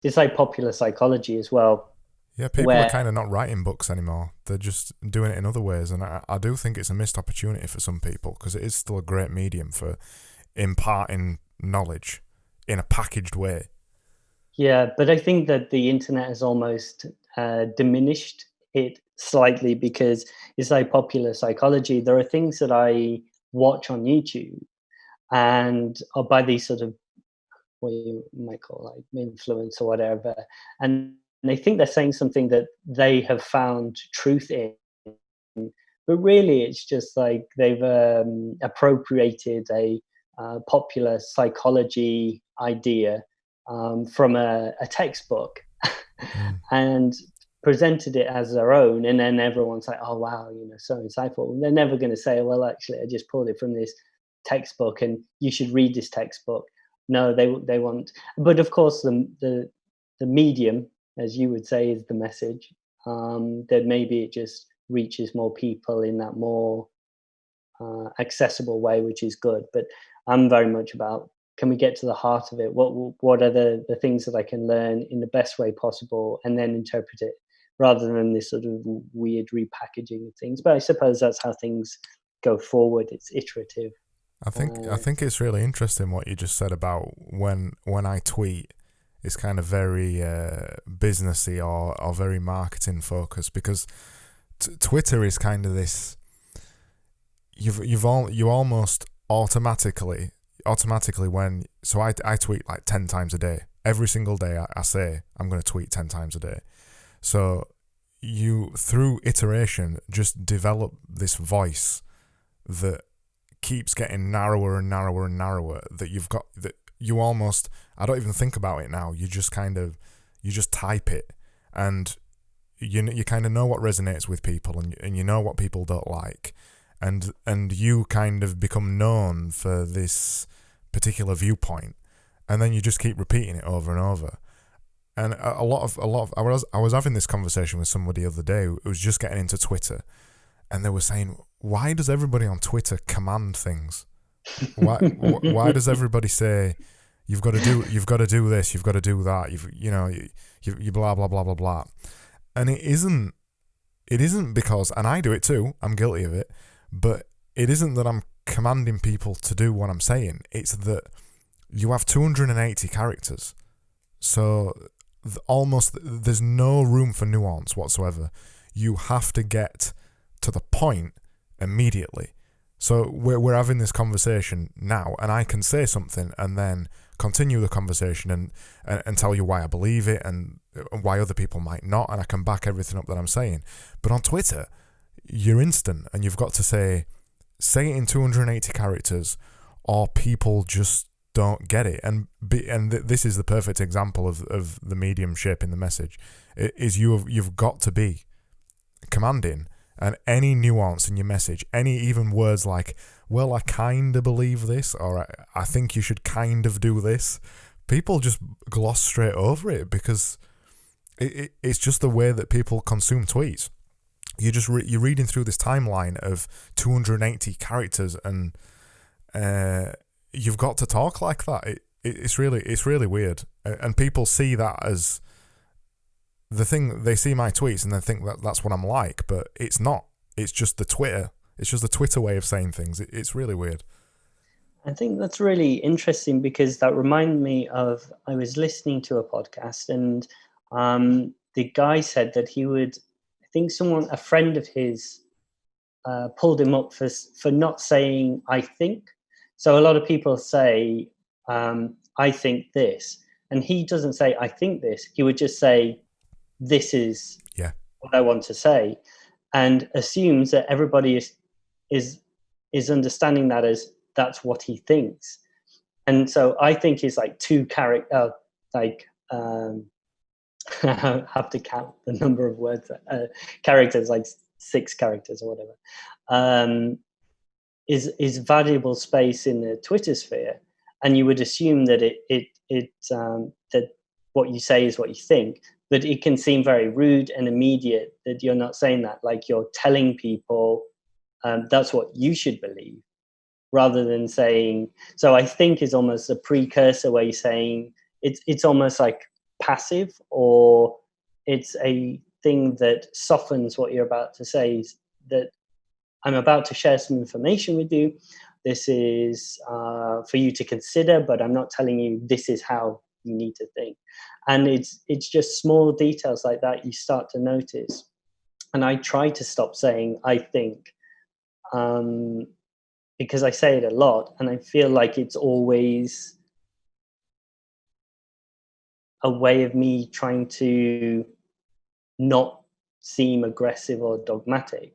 it's like popular psychology as well, Yeah, people are where kind of not writing books anymore. They're just doing it in other ways. And I do think it's a missed opportunity for some people because it is still a great medium for imparting knowledge in a packaged way. yeah, but I think that the internet has almost diminished it slightly because it's like popular psychology. There are things that I watch on YouTube and are by these sort of what you might call like influence or whatever, and they think they're saying something that they have found truth in, but really it's just like they've appropriated a popular psychology idea from a textbook Mm. and presented it as their own, and then everyone's like, oh wow, so insightful. They're never going to say, well, actually I just pulled it from this textbook and you should read this textbook. No, they want, but of course the medium, as you would say, is the message. That maybe it just reaches more people in that more accessible way, which is good. But I'm very much about, can we get to the heart of it? What are the things that I can learn in the best way possible, and then interpret it rather than this sort of weird repackaging of things. But I suppose that's how things go forward. It's iterative. I Uh, think it's really interesting what you just said about when I tweet, it's kind of very businessy or very marketing focused because Twitter is kind of this. You almost automatically when so I tweet like 10 times a day. Every single day I say I'm going to tweet 10 times a day. So you through iteration just develop this voice that keeps getting narrower and narrower and narrower, that you've got that you almost, I don't even think about it now, you just kind of you just type it, and you kind of know what resonates with people, and you know what people don't like, and you kind of become known for this particular viewpoint, and then you just keep repeating it over and over. And a lot of I was having this conversation with somebody the other day who was just getting into Twitter, and they were saying, why does everybody on Twitter command things? Why does everybody say you've got to do this, you've got to do that, you blah blah blah blah blah. And it isn't because, and I do it too, I'm guilty of it, but it isn't that I'm commanding people to do what I'm saying. It's that you have 280 characters, so almost there's no room for nuance whatsoever. You have to get to the point immediately. So we're having this conversation now, and I can say something and then continue the conversation and tell you why I believe it and why other people might not, and I can back everything up that I'm saying. But on Twitter, you're instant, and you've got to say it in 280 characters, or people just don't get it. This is the perfect example of the medium shaping the message. Is you've got to be commanding, and any nuance in your message, any even words like, well, I kind of believe this, or I think you should kind of do this, people just gloss straight over it because it's just the way that people consume tweets. You're reading through this timeline of 280 characters, and you've got to talk like that. It's really weird, and people see that as the thing. They see my tweets and they think that that's what I'm like, but it's not. It's just the Twitter. It's just the Twitter way of saying things. It's really weird. I think that's really interesting because that reminded me of, I was listening to a podcast, and the guy said that he would, I think a friend of his, pulled him up for not saying "I think." So a lot of people say, "I think this," and he doesn't say "I think this." He would just say, "This is Yeah. what I want to say," and assumes that everybody is is understanding that as that's what he thinks. And so I think is like two character, like I have to count the number of words, characters, like 6 characters or whatever, um, is valuable space in the Twitter sphere. And you would assume that that what you say is what you think, but it can seem very rude and immediate that you're not saying that, like you're telling people that's what you should believe, rather than saying. So I think is almost a precursor where you're saying it's almost like passive, or it's a thing that softens what you're about to say, that I'm about to share some information with you. This is for you to consider, but I'm not telling you this is how you need to think. And it's just small details like that you start to notice. And I try to stop saying I think, because I say it a lot, and I feel like it's always a way of me trying to not seem aggressive or dogmatic.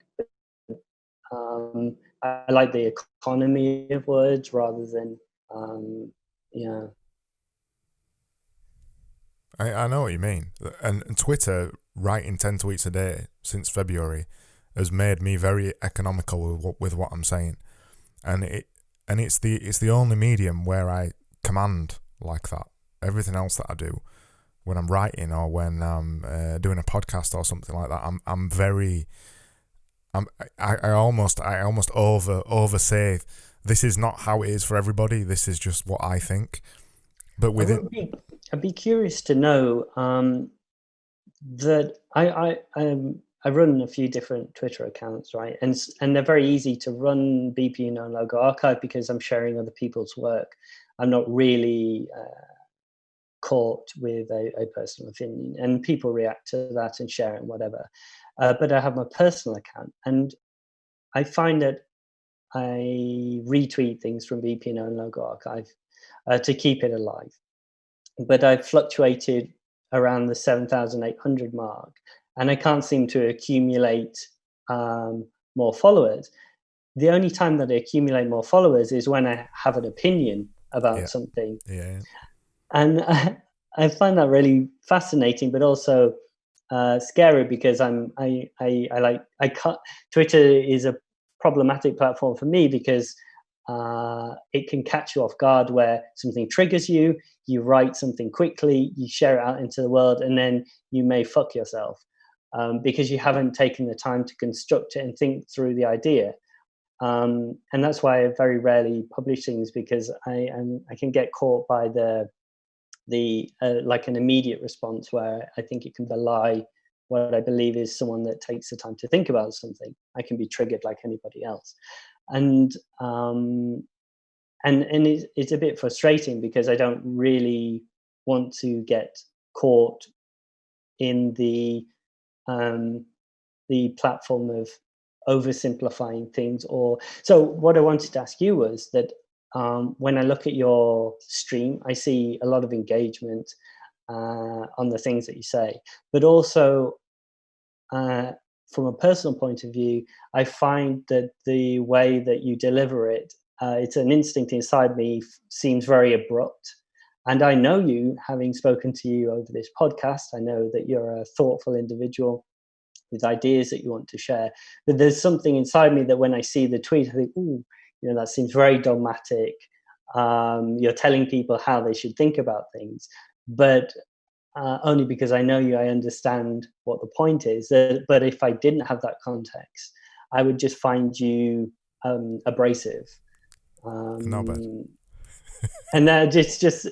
I like the economy of words rather than, yeah. I know what you mean. And Twitter, writing 10 tweets a day since February, has made me very economical with what I'm saying. And it's the only medium where I command like that. Everything else that I do, when I'm writing or when I'm doing a podcast or something like that, I almost oversay, this is not how it is for everybody. This is just what I think. But I'd be curious to know that I run a few different Twitter accounts, right? And they're very easy to run BP No Logo Archive because I'm sharing other people's work. I'm not really caught with a personal opinion, and people react to that and share it and whatever. But I have my personal account, and I find that I retweet things from BP No Logo Archive to keep it alive. But I've fluctuated around the 7,800 mark, and I can't seem to accumulate more followers. The only time that I accumulate more followers is when I have an opinion about something. Yeah. And I find that really fascinating, but also scary, because I can't. Twitter is a problematic platform for me because it can catch you off guard where something triggers you. You write something quickly, you share it out into the world, and then you may fuck yourself because you haven't taken the time to construct it and think through the idea. And that's why I very rarely publish things, because I can get caught by the like an immediate response where I think it can belie what I believe is someone that takes the time to think about something. I can be triggered like anybody else, and it's a bit frustrating because I don't really want to get caught in the platform of oversimplifying things. Or so what I wanted to ask you was that when I look at your stream, I see a lot of engagement on the things that you say, but also from a personal point of view, I find that the way that you deliver it, it's an instinct inside me, seems very abrupt. And I know you, having spoken to you over this podcast, I know that you're a thoughtful individual with ideas that you want to share. But there's something inside me that when I see the tweet, I think, ooh, that seems very dogmatic. You're telling people how they should think about things. But only because I know you, I understand what the point is. But if I didn't have that context, I would just find you abrasive. No, but And that it's just,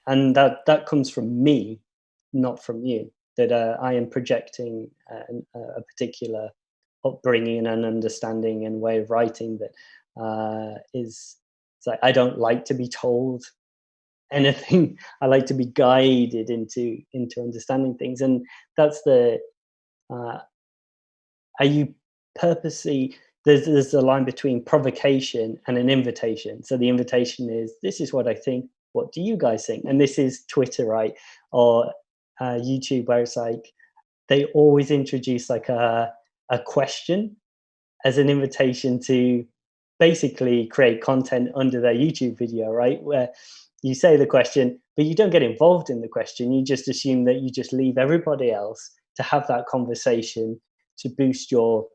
and that comes from me, not from you. That I am projecting a particular upbringing and understanding and way of writing that is. It's like I don't like to be told anything. I like to be guided into understanding things, and that's the. Are you purposely? There's a line between provocation and an invitation. So the invitation is, this is what I think. What do you guys think? And this is Twitter, right, or YouTube, where it's like they always introduce like a question as an invitation to basically create content under their YouTube video, right? Where you say the question, but you don't get involved in the question. You just assume that you just leave everybody else to have that conversation to boost your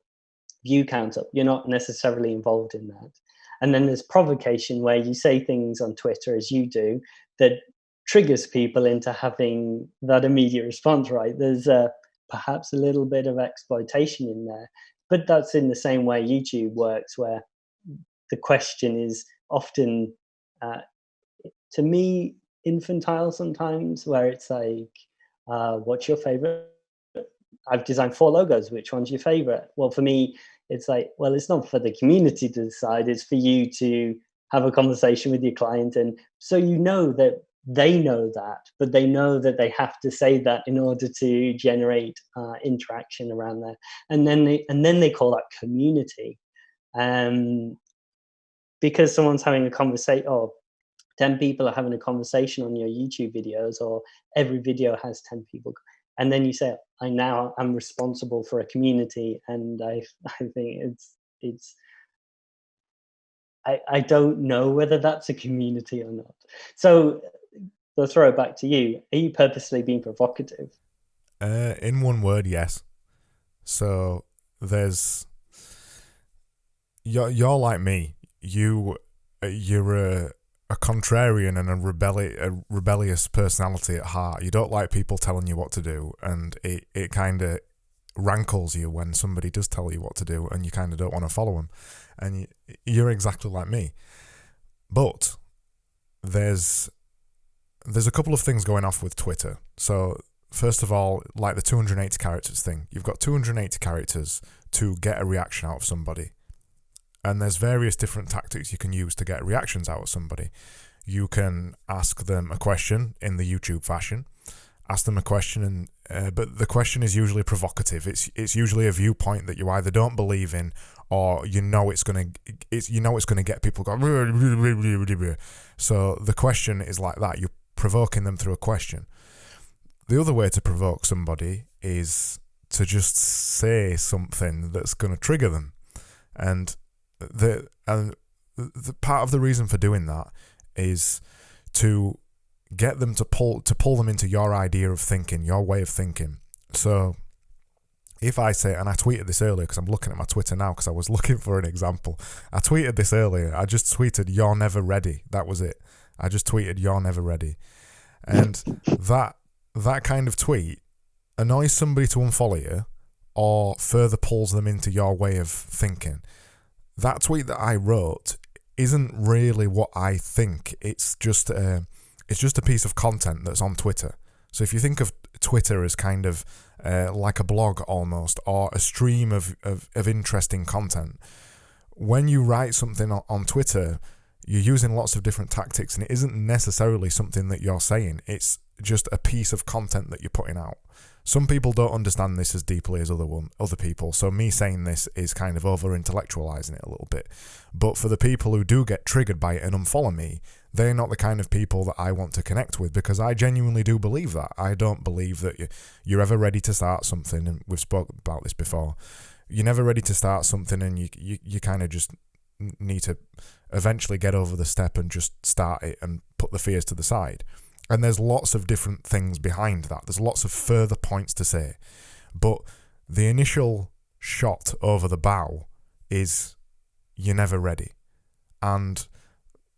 view count up. You're not necessarily involved in that. And then there's provocation, where you say things on Twitter, as you do, that triggers people into having that immediate response, right? There's perhaps a little bit of exploitation in there, but that's in the same way YouTube works, where the question is often, to me, infantile sometimes, where it's like, what's your favorite? I've designed 4 logos. Which one's your favorite? Well, for me, it's like, well, it's not for the community to decide. It's for you to have a conversation with your client, and so you know that they know that, but they know that they have to say that in order to generate interaction around there, and then they call that community, um, because someone's having a conversation, or 10 people are having a conversation on your YouTube videos, or every video has 10 people. And then you say, I'm responsible for a community. And I think it's, I don't know whether that's a community or not. So I'll throw it back to you. Are you purposely being provocative? In one word, yes. So there's, you're like me. You're a contrarian and a rebellious personality at heart. You don't like people telling you what to do, and it kind of rankles you when somebody does tell you what to do, and you kind of don't want to follow them. And you're exactly like me. But there's a couple of things going off with Twitter. So first of all, like the 280 characters thing, you've got 280 characters to get a reaction out of somebody. And there's various different tactics you can use to get reactions out of somebody. You can ask them a question in the YouTube fashion. Ask them a question, but the question is usually provocative. It's usually a viewpoint that you either don't believe in, or you know it's gonna get people going. So the question is like that. You're provoking them through a question. The other way to provoke somebody is to just say something that's going to trigger them, and the part of the reason for doing that is to get them to pull them into your idea of thinking, your way of thinking. So if I say, and I tweeted this earlier because I'm looking at my Twitter now because I was looking for an example. I tweeted this earlier. I just tweeted, "You're never ready." That was it. I just tweeted, "You're never ready," and that kind of tweet annoys somebody to unfollow you, or further pulls them into your way of thinking. That tweet that I wrote isn't really what I think. It's just a piece of content that's on Twitter. So if you think of Twitter as kind of like a blog almost, or a stream of interesting content, when you write something on Twitter, you're using lots of different tactics, and it isn't necessarily something that you're saying. It's just a piece of content that you're putting out. Some people don't understand this as deeply as other people, so me saying this is kind of over-intellectualizing it a little bit. But for the people who do get triggered by it and unfollow me, they're not the kind of people that I want to connect with, because I genuinely do believe that. I don't believe that you're ever ready to start something, and we've spoken about this before. You're never ready to start something, and you kind of just need to eventually get over the step and just start it and put the fears to the side. And there's lots of different things behind that. There's lots of further points to say. But the initial shot over the bow is, "You're never ready." And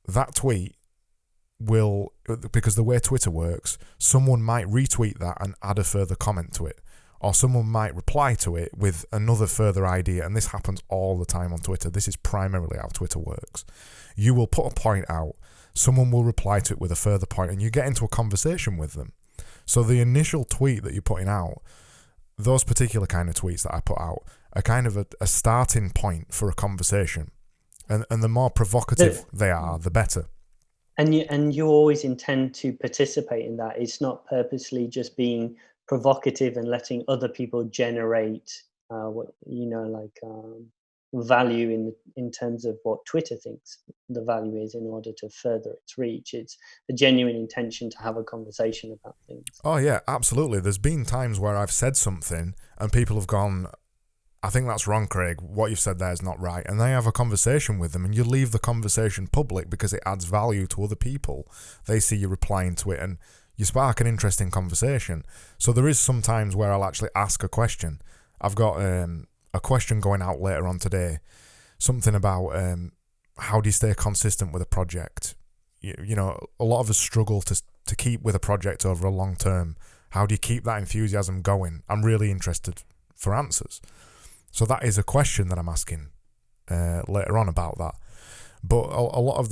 that tweet will, because the way Twitter works, someone might retweet that and add a further comment to it. Or someone might reply to it with another further idea. And this happens all the time on Twitter. This is primarily how Twitter works. You will put a point out, someone will reply to it with a further point, and you get into a conversation with them. So the initial tweet that you're putting out, those particular kind of tweets that I put out, are kind of a starting point for a conversation. And the more provocative they are, the better. And you always intend to participate in that. It's not purposely just being provocative and letting other people generate value in terms of what Twitter thinks the value is in order to further its reach. It's a genuine intention to have a conversation about things. Oh yeah, absolutely. There's been times where I've said something and people have gone, "I think that's wrong, Craig. What you've said there is not right." And they have a conversation with them, and you leave the conversation public because it adds value to other people. They see you replying to it, and you spark an interesting conversation. So there is some times where I'll actually ask a question. I've got a question going out later on today, something about how do you stay consistent with a project? You know, a lot of us struggle to keep with a project over a long term. How do you keep that enthusiasm going? I'm really interested for answers. So that is a question that I'm asking later on about that. But a lot of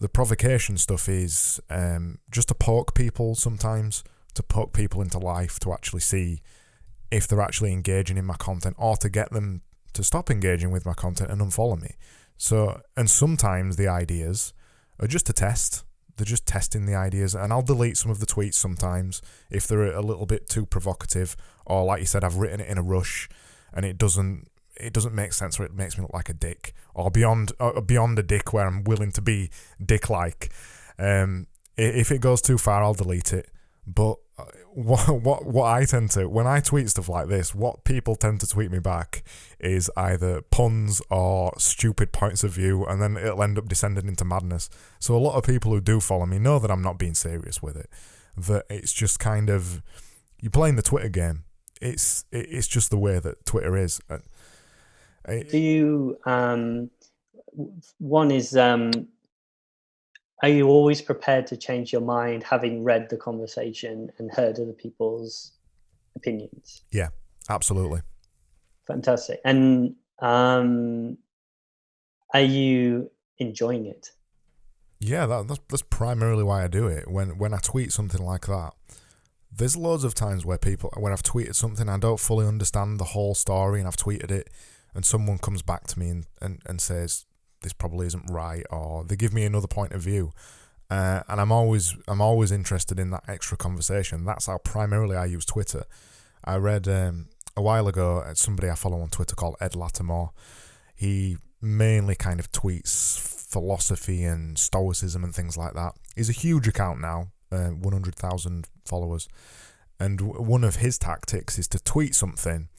the provocation stuff is just to poke people sometimes, to poke people into life, to actually see if they're actually engaging in my content, or to get them to stop engaging with my content and unfollow me. So, and sometimes the ideas are just a test. They're just testing the ideas, and I'll delete some of the tweets sometimes if they're a little bit too provocative, or like you said, I've written it in a rush and it doesn't make sense, or it makes me look like a dick, or beyond a dick where I'm willing to be dick-like. If it goes too far, I'll delete it. But what I tend to, when I tweet stuff like this, what people tend to tweet me back is either puns or stupid points of view, and then it'll end up descending into madness. So a lot of people who do follow me know that I'm not being serious with it, that it's just kind of, you're playing the Twitter game. It's just the way that Twitter is. Do you, one is, are you always prepared to change your mind, having read the conversation and heard other people's opinions? Yeah, absolutely. Fantastic. And are you enjoying it? Yeah, that's primarily why I do it. When I tweet something like that, there's loads of times where when I've tweeted something, I don't fully understand the whole story, and I've tweeted it, and someone comes back to me and says, this probably isn't right, or they give me another point of view, and I'm always interested in that extra conversation. That's how primarily I use Twitter. I read a while ago somebody I follow on Twitter called Ed Lattimore. He mainly kind of tweets philosophy and stoicism and things like that. He's a huge account now, 100,000 followers, and one of his tactics is to tweet something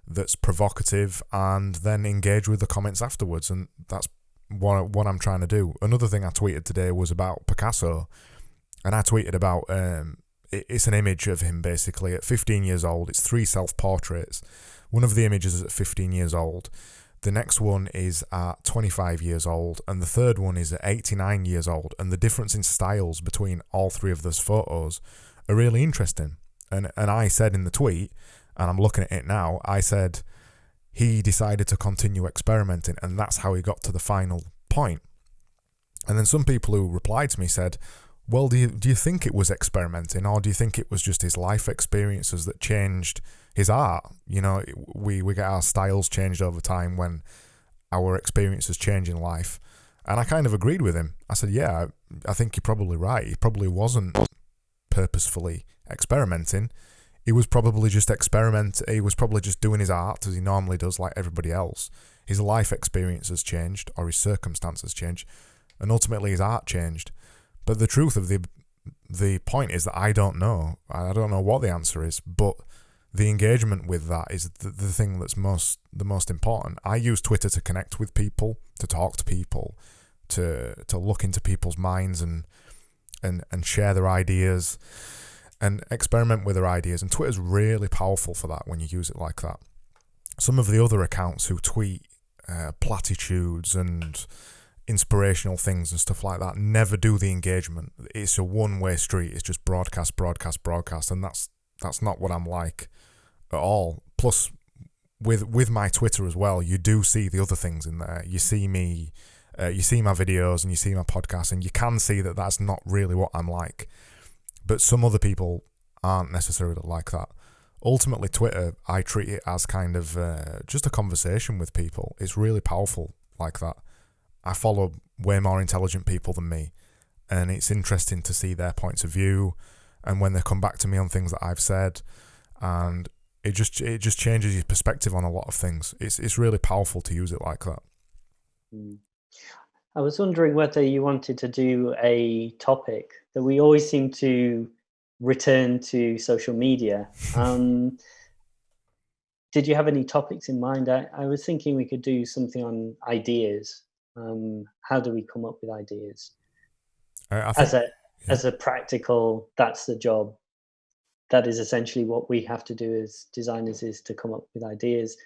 that's provocative and then engage with the comments afterwards, and that's what I'm trying to do. Another thing I tweeted today was about Picasso, and I tweeted about it's an image of him basically at 15 years old. It's 3 self-portraits. One of the images is at 15 years old, the next one is at 25 years old, and the third one is at 89 years old, and the difference in styles between all 3 of those photos are really interesting. And I said in the tweet, and I'm looking at it now, I said he decided to continue experimenting, and that's how he got to the final point. And then some people who replied to me said, well, do you think it was experimenting, or do you think it was just his life experiences that changed his art? You know, we get our styles changed over time when our experiences change in life. And I kind of agreed with him. I said, yeah, I think you're probably right. He probably wasn't purposefully experimenting. He was probably just He was probably just doing his art as he normally does, like everybody else. His life experiences changed, or his circumstances changed, and ultimately his art changed. But the truth of the point is that I don't know. I don't know what the answer is, but the engagement with that is the thing that's the most important. I use Twitter to connect with people, to talk to people, to look into people's minds and share their ideas and experiment with their ideas. And Twitter's really powerful for that when you use it like that. Some of the other accounts who tweet platitudes and inspirational things and stuff like that never do the engagement. It's a one-way street. It's just broadcast, and that's not what I'm like at all. Plus, with my Twitter as well, you do see the other things in there. You see me, you see my videos, and you see my podcast, and you can see that that's not really what I'm like. But some other people aren't necessarily like that. Ultimately, Twitter, I treat it as kind of just a conversation with people. It's really powerful like that. I follow way more intelligent people than me, and it's interesting to see their points of view, and when they come back to me on things that I've said, and it just changes your perspective on a lot of things. It's really powerful to use it like that. I was wondering whether you wanted to do a topic that we always seem to return to social media. Did you have any topics in mind? I was thinking we could do something on ideas. How do we come up with ideas? I think, as a practical, that's the job. That is essentially what we have to do as designers, is to come up with ideas.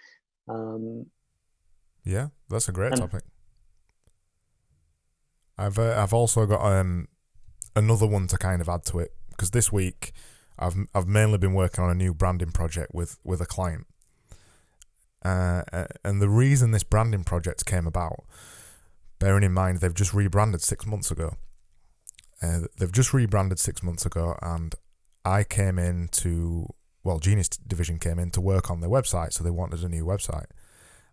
Yeah, that's a great topic. I've also got another one to kind of add to it, because this week I've mainly been working on a new branding project with a client, and the reason this branding project came about, bearing in mind they've just rebranded 6 months ago. And I came in Genius Division came in to work on their website, so they wanted a new website.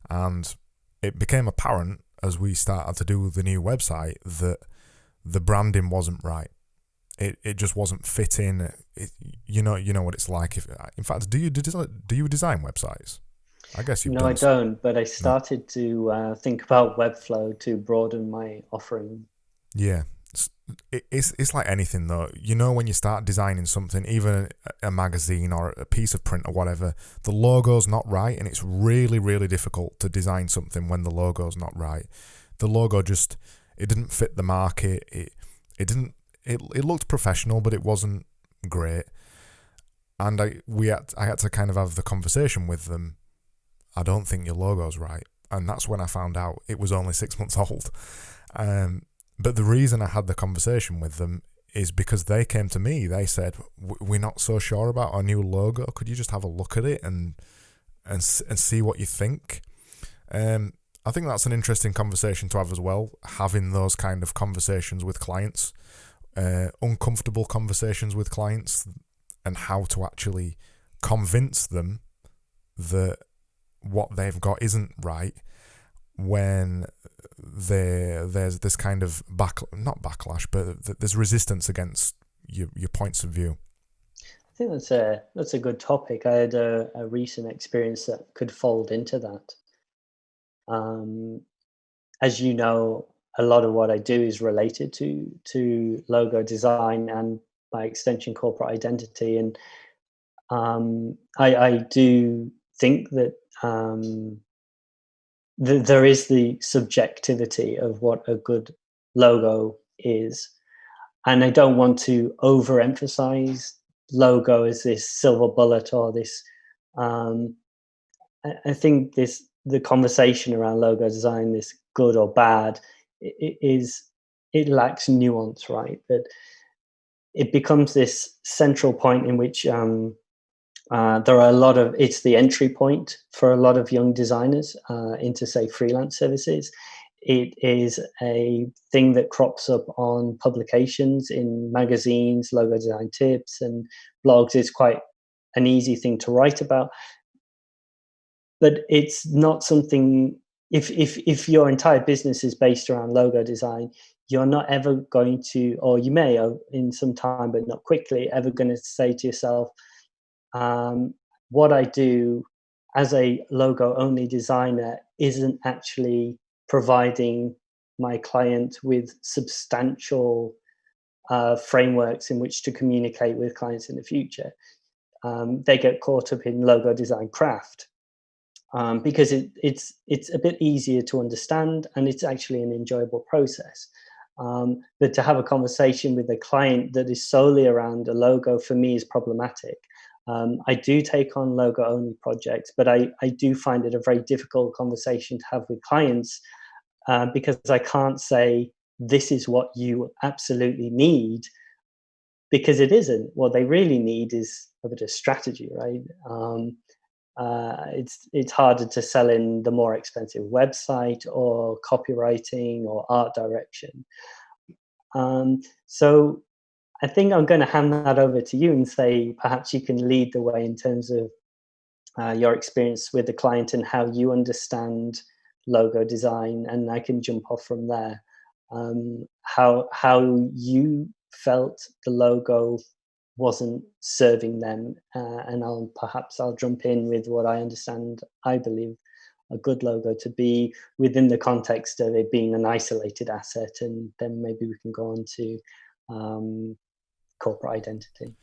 And it became apparent as we started to do the new website that the branding wasn't right. It just wasn't fitting. You know what it's like. In fact, do you design websites? I guess you've done. No, I don't. But I started to think about Webflow to broaden my offering. Yeah, it's like anything though. You know, when you start designing something, even a magazine or a piece of print or whatever, the logo's not right, and it's really, really difficult to design something when the logo's not right. The logo just it didn't fit the market. It looked professional, but it wasn't great. And I had to kind of have the conversation with them. I don't think your logo's right, and that's when I found out it was only 6 months old. But the reason I had the conversation with them is because they came to me. They said, "We're not so sure about our new logo. Could you just have a look at it and see what you think?" I think that's an interesting conversation to have as well. Having those kind of conversations with clients, uncomfortable conversations with clients, and how to actually convince them that what they've got isn't right when there's this kind of not backlash, but there's resistance against your points of view. I think that's a good topic. I had a recent experience that could fold into that. As you know, a lot of what I do is related to logo design and by extension corporate identity, and I do think that there is the subjectivity of what a good logo is, and I don't want to overemphasize logo as this silver bullet or this. I think the conversation around logo design, this good or bad, it lacks nuance, right? That it becomes this central point in which there are it's the entry point for a lot of young designers into, say, freelance services. It is a thing that crops up on publications in magazines, logo design tips and blogs. It's quite an easy thing to write about. But it's not something, if your entire business is based around logo design, you're not ever going to, or you may in some time, but not quickly, ever going to say to yourself, what I do as a logo-only designer isn't actually providing my client with substantial frameworks in which to communicate with clients in the future. They get caught up in logo design craft because it's a bit easier to understand and it's actually an enjoyable process. But to have a conversation with a client that is solely around a logo, for me, is problematic. I do take on logo-only projects, but I do find it a very difficult conversation to have with clients because I can't say, this is what you absolutely need, because it isn't. What they really need is a bit of strategy, right? It's harder to sell in the more expensive website or copywriting or art direction. So I think I'm going to hand that over to you and say, perhaps you can lead the way in terms of your experience with the client and how you understand logo design, and I can jump off from there. How you felt the logo wasn't serving them, and I'll jump in with what I understand. I believe a good logo to be within the context of it being an isolated asset, and then maybe we can go on to corporate identity.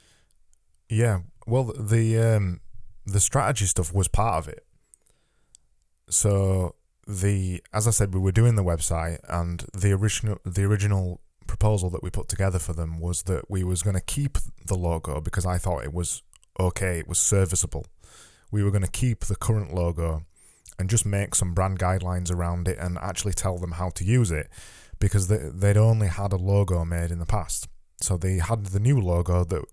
Yeah, well, the strategy stuff was part of it. So as I said, we were doing the website, and the original proposal that we put together for them was that we was going to keep the logo because I thought it was okay, it was serviceable. We were going to keep the current logo and just make some brand guidelines around it and actually tell them how to use it, because they'd only had a logo made in the past. So they had the new logo that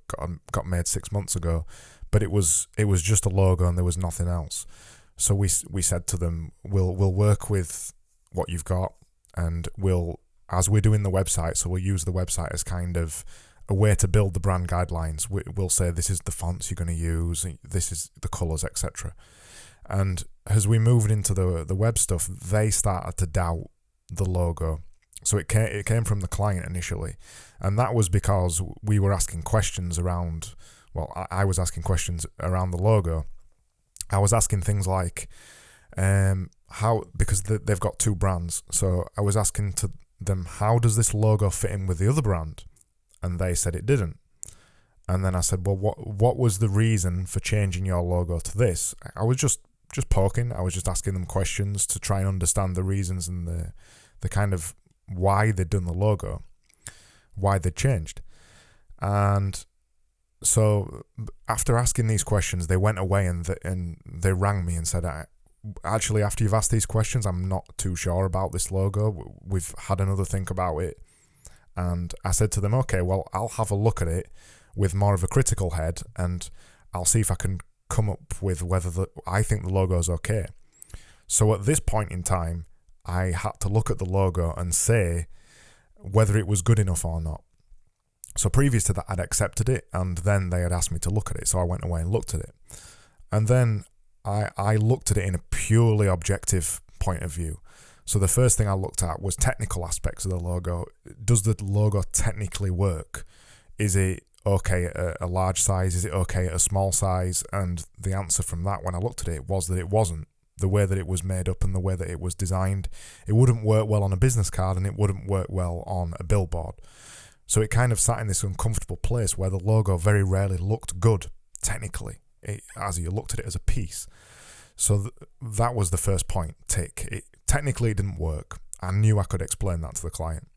got made 6 months ago, but it was just a logo and there was nothing else. So we said to them, we'll work with what you've got. and as we're doing the website, so we'll use the website as kind of a way to build the brand guidelines. We'll say this is the fonts you're going to use, this is the colours, etc. And as we moved into the web stuff, they started to doubt the logo. So it came from the client initially, and that was because we were asking questions around. Well, I was asking questions around the logo. I was asking things like, because they've got two brands. So I was asking to them, how does this logo fit in with the other brand? And they said it didn't. And then I said, well, what was the reason for changing your logo to this? I was just poking. I was just asking them questions to try and understand the reasons and the kind of why they'd done the logo, why they'd changed. And so after asking these questions, they went away and they rang me and said, actually, after you've asked these questions, I'm not too sure about this logo. We've had another think about it. And I said to them, okay, well, I'll have a look at it with more of a critical head, and I'll see if I can come up with whether I think the logo is okay. So at this point in time, I had to look at the logo and say whether it was good enough or not. So previous to that, I'd accepted it, and then they had asked me to look at it, so I went away and looked at it. And then I looked at it in a purely objective point of view. So the first thing I looked at was technical aspects of the logo. Does the logo technically work? Is it okay at a large size? Is it okay at a small size? And the answer from that, when I looked at it, was that it wasn't. The way that it was made up and the way that it was designed, it wouldn't work well on a business card, and it wouldn't work well on a billboard. So it kind of sat in this uncomfortable place where the logo very rarely looked good technically, as you looked at it as a piece. So that was the first point, tick. Technically it didn't work. I knew I could explain that to the client.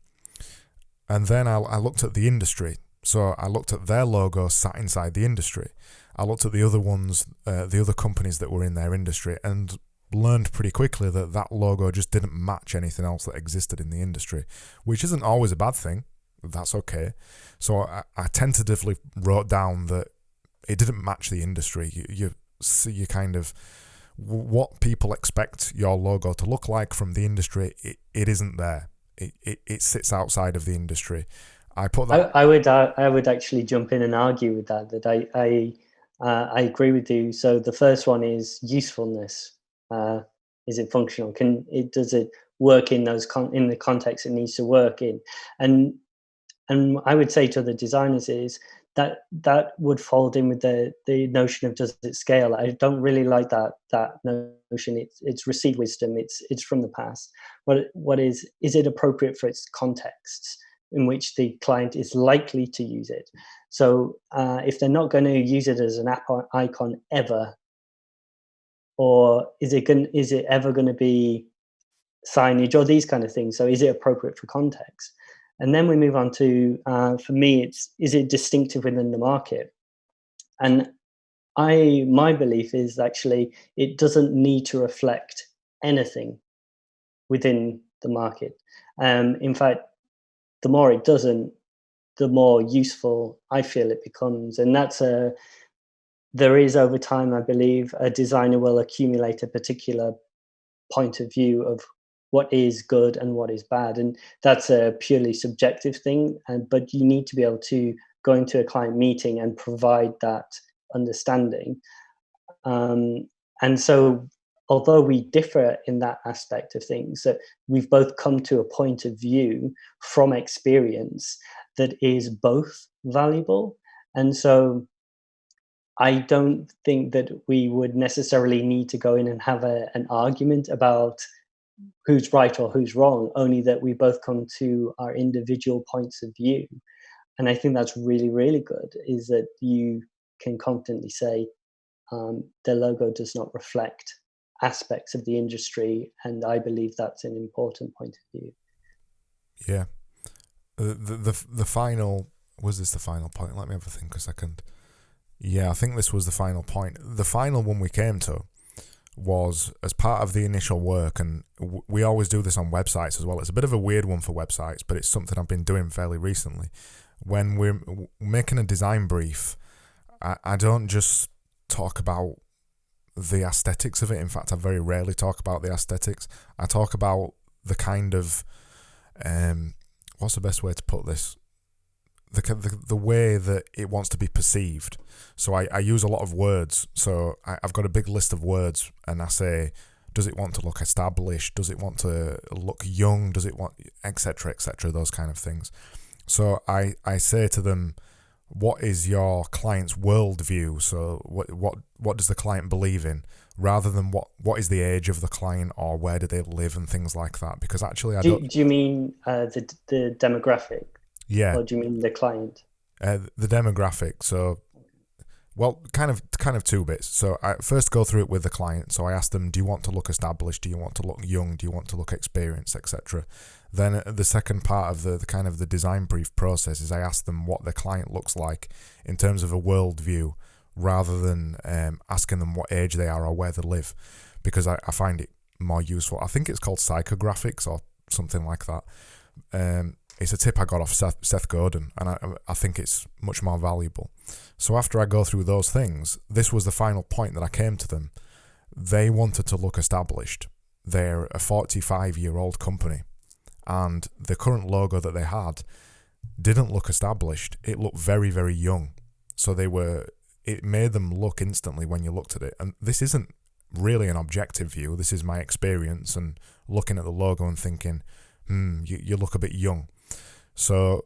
And then I looked at the industry. So I looked at their logo sat inside the industry. I looked at the other ones, the other companies that were in their industry, and learned pretty quickly that logo just didn't match anything else that existed in the industry, which isn't always a bad thing. That's okay. So I tentatively wrote down that it didn't match the industry. You see, you kind of, what people expect your logo to look like from the industry, it isn't there. It sits outside of the industry. I put that. I would actually jump in and argue with that I agree with you. So the first one is usefulness. Is it functional? Does it work in in the context it needs to work in? And I would say to the designers is that would fold in with the notion of does it scale. I don't really like that notion. It's received wisdom. It's from the past. What is it appropriate for its contexts in which the client is likely to use it? So if they're not going to use it as an app icon ever, or is it ever going to be signage or these kind of things? So is it appropriate for context? And then we move on to, for me, is it distinctive within the market? And my belief is actually it doesn't need to reflect anything within the market. In fact, the more it doesn't, the more useful I feel it becomes. And there is over time, I believe, a designer will accumulate a particular point of view of what is good and what is bad, and that's a purely subjective thing. But you need to be able to go into a client meeting and provide that understanding. And so, although we differ in that aspect of things, that we've both come to a point of view from experience that is both valuable. And so, I don't think that we would necessarily need to go in and have an argument about who's right or who's wrong, only that we both come to our individual points of view. And I think that's really, really good, is that you can confidently say the logo does not reflect aspects of the industry, and I believe that's an important point of view. Yeah. The final, was this the final point? Let me have a think a second. Yeah, I think this was the final point. The final one we came to was as part of the initial work, and we always do this on websites as well. It's a bit of a weird one for websites, but it's something I've been doing fairly recently. When we're making a design brief, I don't just talk about the aesthetics of it. In fact, I very rarely talk about the aesthetics. I talk about the kind of what's the best way to put this? The way that it wants to be perceived. So I use a lot of words. So I've got a big list of words, and I say, does it want to look established? Does it want to look young? Does it want, etc., etc., those kind of things. So I say to them, what is your client's worldview? So what does the client believe in, rather than what is the age of the client or where do they live and things like that? Because actually Do you mean the demographic? Yeah. Or do you mean the client? The demographic. So, well, kind of two bits. So I first go through it with the client. So I ask them, do you want to look established? Do you want to look young? Do you want to look experienced, etc.? Then the second part of the kind of the design brief process is I ask them what their client looks like in terms of a worldview, rather than asking them what age they are or where they live, because I find it more useful. I think it's called psychographics or something like that. It's a tip I got off Seth Godin, and I think it's much more valuable. So after I go through those things, this was the final point that I came to them. They wanted to look established. They're a 45-year-old company, and the current logo that they had didn't look established. It looked very, very young. So it made them look instantly when you looked at it. And this isn't really an objective view. This is my experience and looking at the logo and thinking, you look a bit young. So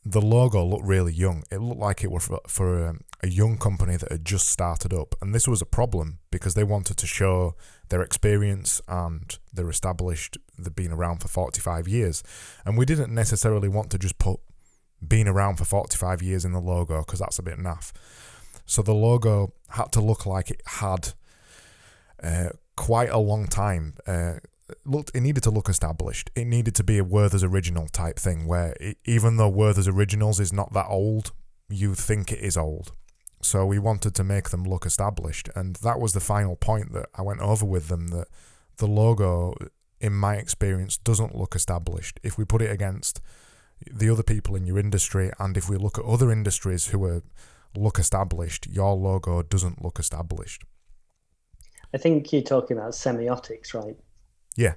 the logo looked really young. It looked like it was for a young company that had just started up. And this was a problem because they wanted to show their experience and they're established, they've been around for 45 years. And we didn't necessarily want to just put been around for 45 years in the logo, because that's a bit naff. So the logo had to look like it had quite a long time. It needed to look established. It needed to be a Werther's Original type thing, where even though Werther's Originals is not that old, you think it is old. So we wanted to make them look established, and that was the final point that I went over with them, that the logo, in my experience, doesn't look established. If we put it against the other people in your industry, and if we look at other industries who look established, your logo doesn't look established. I think you're talking about semiotics, right? Yeah.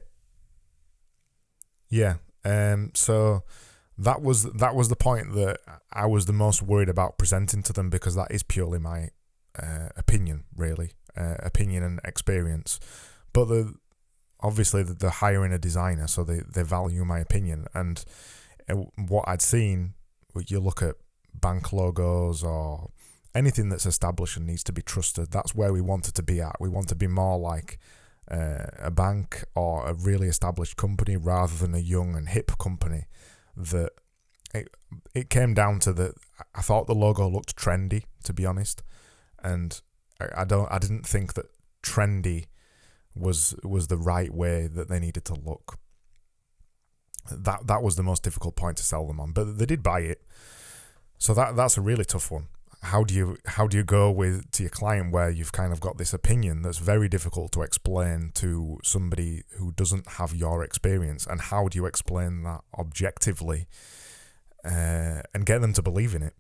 So that was the point that I was the most worried about presenting to them, because that is purely my opinion, really, opinion and experience. But obviously they're hiring a designer, so they value my opinion. And what I'd seen, you look at bank logos or anything that's established and needs to be trusted, that's where we wanted to be at. We want to be more like a bank or a really established company, rather than a young and hip company. That it came down to that I thought the logo looked trendy, to be honest, and I didn't think that trendy was the right way that they needed to look. That was the most difficult point to sell them on, but they did buy it. So that's a really tough one. How do you go to your client where you've kind of got this opinion that's very difficult to explain to somebody who doesn't have your experience, and how do you explain that objectively and get them to believe in it?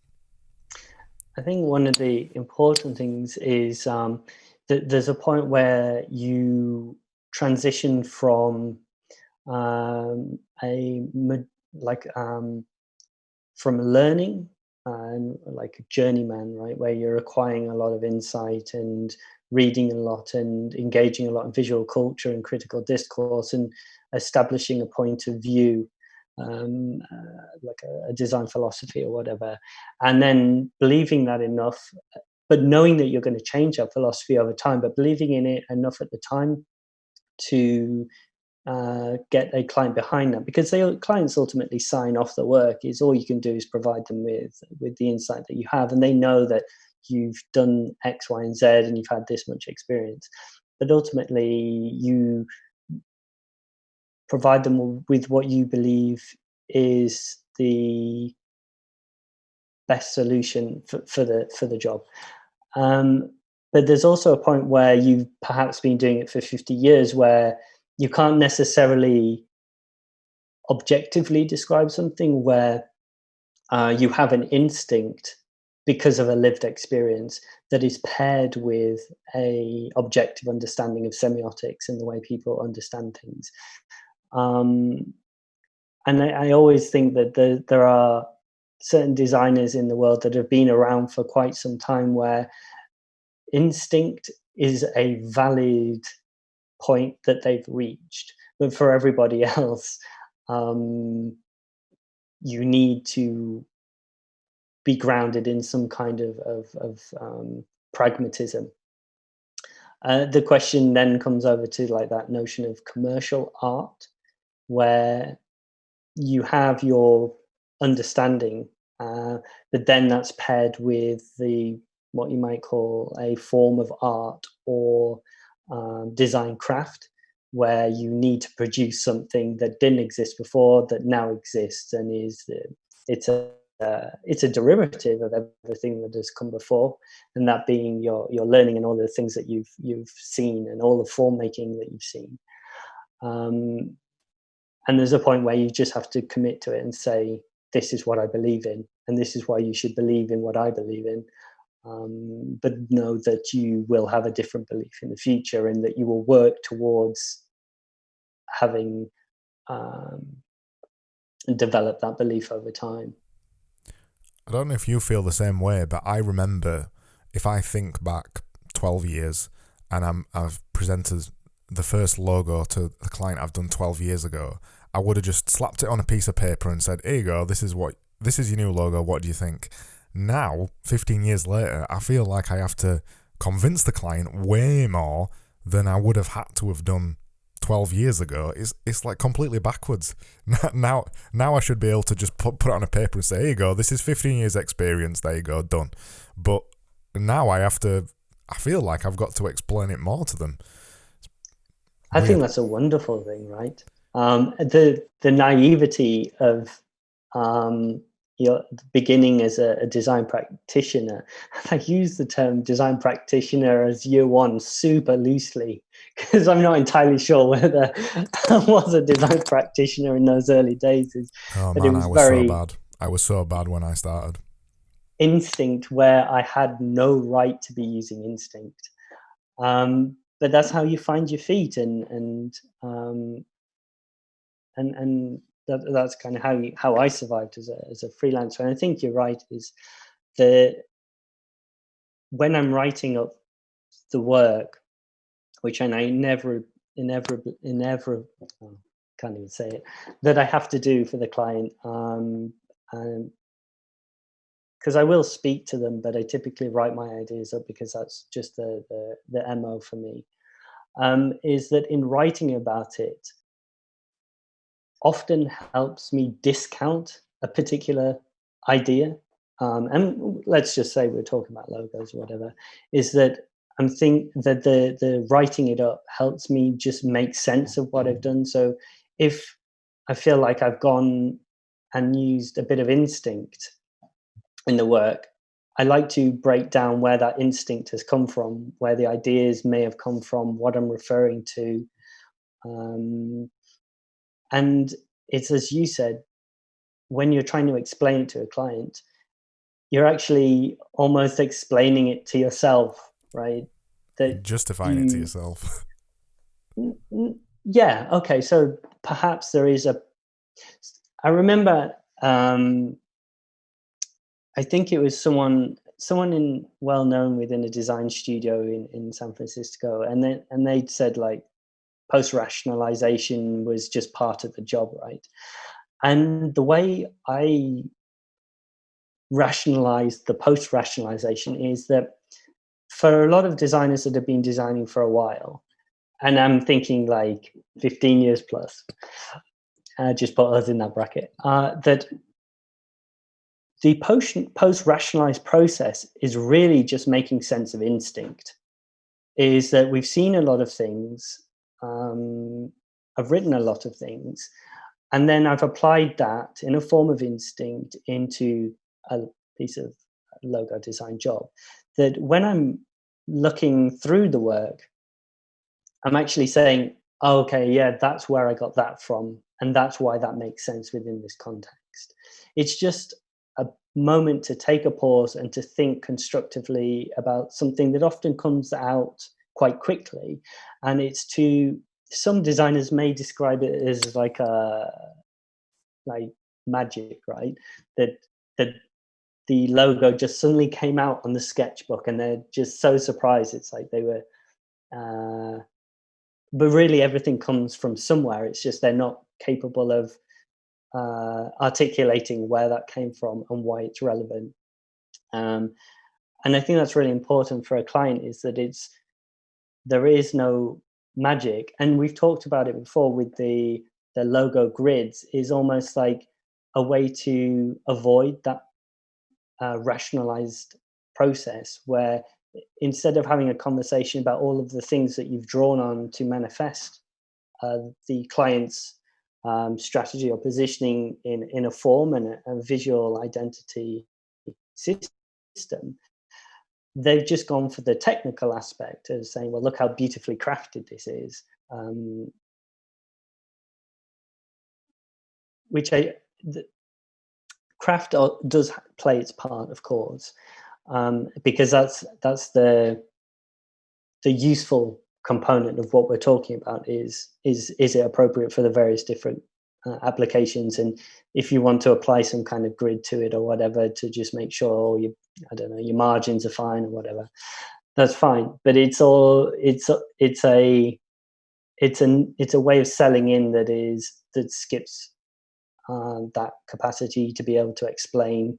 I think one of the important things is that there's a point where you transition from from learning and like a journeyman, right, where you're acquiring a lot of insight and reading a lot and engaging a lot in visual culture and critical discourse and establishing a point of view, like a design philosophy or whatever, and then believing that enough, but knowing that you're going to change that philosophy over time, but believing in it enough at the time to get a client behind that, because the clients ultimately sign off the work. Is all you can do is provide them with the insight that you have, and they know that you've done X, Y, and Z, and you've had this much experience. But ultimately, you provide them with what you believe is the best solution for the job. But there's also a point where you've perhaps been doing it for 50 years, where you can't necessarily objectively describe something, where you have an instinct because of a lived experience that is paired with a objective understanding of semiotics and the way people understand things. And I always think that there are certain designers in the world that have been around for quite some time where instinct is a valid point that they've reached. But for everybody else, you need to be grounded in some kind of pragmatism. The question then comes over to like that notion of commercial art, where you have your understanding, but then that's paired with the what you might call a form of art or design craft, where you need to produce something that didn't exist before that now exists and it's a it's a derivative of everything that has come before, and that being your learning and all the things that you've seen and all the form making that you've seen. Um, and there's a point where you just have to commit to it and say, this is what I believe in, and this is why you should believe in what I believe in. But know that you will have a different belief in the future and that you will work towards having developed that belief over time. I don't know if you feel the same way, but I remember, if I think back 12 years and I've presented the first logo to the client I've done 12 years ago, I would have just slapped it on a piece of paper and said, here you go, this is your new logo, what do you think? Now, 15 years later, I feel like I have to convince the client way more than I would have had to have done 12 years ago. It's like completely backwards. Now I should be able to just put it on a paper and say, here you go, this is 15 years experience, there you go, done. But now I feel like I've got to explain it more to them. I think that's a wonderful thing, right? The naivety of your beginning as a design practitioner. I use the term design practitioner as year one super loosely because I'm not entirely sure whether I was a design practitioner in those early days. Oh but man, it was I was very so bad. I was so bad when I started. instinct where I had no right to be using instinct. But that's how you find your feet, and that's kind of how I survived as a freelancer. And I think you're right. Is that when I'm writing up the work, which I inevitably, oh, can't even say it, that I have to do for the client, because I will speak to them, but I typically write my ideas up because that's just the MO for me. Is that in writing about it often helps me discount a particular idea. And let's just say we're talking about logos or whatever, is that I'm think that the writing it up helps me just make sense of what I've done. So if I feel like I've gone and used a bit of instinct in the work, I like to break down where that instinct has come from, where the ideas may have come from, what I'm referring to. And it's as you said, when you're trying to explain it to a client, you're actually almost explaining it to yourself, right? That justifying it to yourself. Yeah. Okay. So perhaps there is I remember. I think it was someone well known within a design studio in San Francisco, and they'd said like post rationalization was just part of the job, right? And the way I rationalize the post rationalization is that for a lot of designers that have been designing for a while, and I'm thinking like 15 years plus, just put us in that bracket, that the post rationalized process is really just making sense of instinct. Is that we've seen a lot of things, I've written a lot of things, and then I've applied that in a form of instinct into a piece of logo design job. That when I'm looking through the work, I'm actually saying, oh, okay, yeah, that's where I got that from, and that's why that makes sense within this context. It's just a moment to take a pause and to think constructively about something that often comes out quite quickly. And some designers may describe it as like like magic, right? That that the logo just suddenly came out on the sketchbook, and they're just so surprised. It's like they were, but really everything comes from somewhere. It's just they're not capable of articulating where that came from and why it's relevant. Um, and I think that's really important for a client, is that there is no magic. And we've talked about it before with the logo grids, is almost like a way to avoid that rationalized process, where instead of having a conversation about all of the things that you've drawn on to manifest the client's strategy or positioning in a form and a visual identity system, they've just gone for the technical aspect of saying, well, look how beautifully crafted this is, um, which the craft does play its part, of course, because that's the useful component of what we're talking about. Is it appropriate for the various different applications, and if you want to apply some kind of grid to it or whatever to just make sure I don't know, your margins are fine or whatever, that's fine. But it's a way of selling in that skips that capacity to be able to explain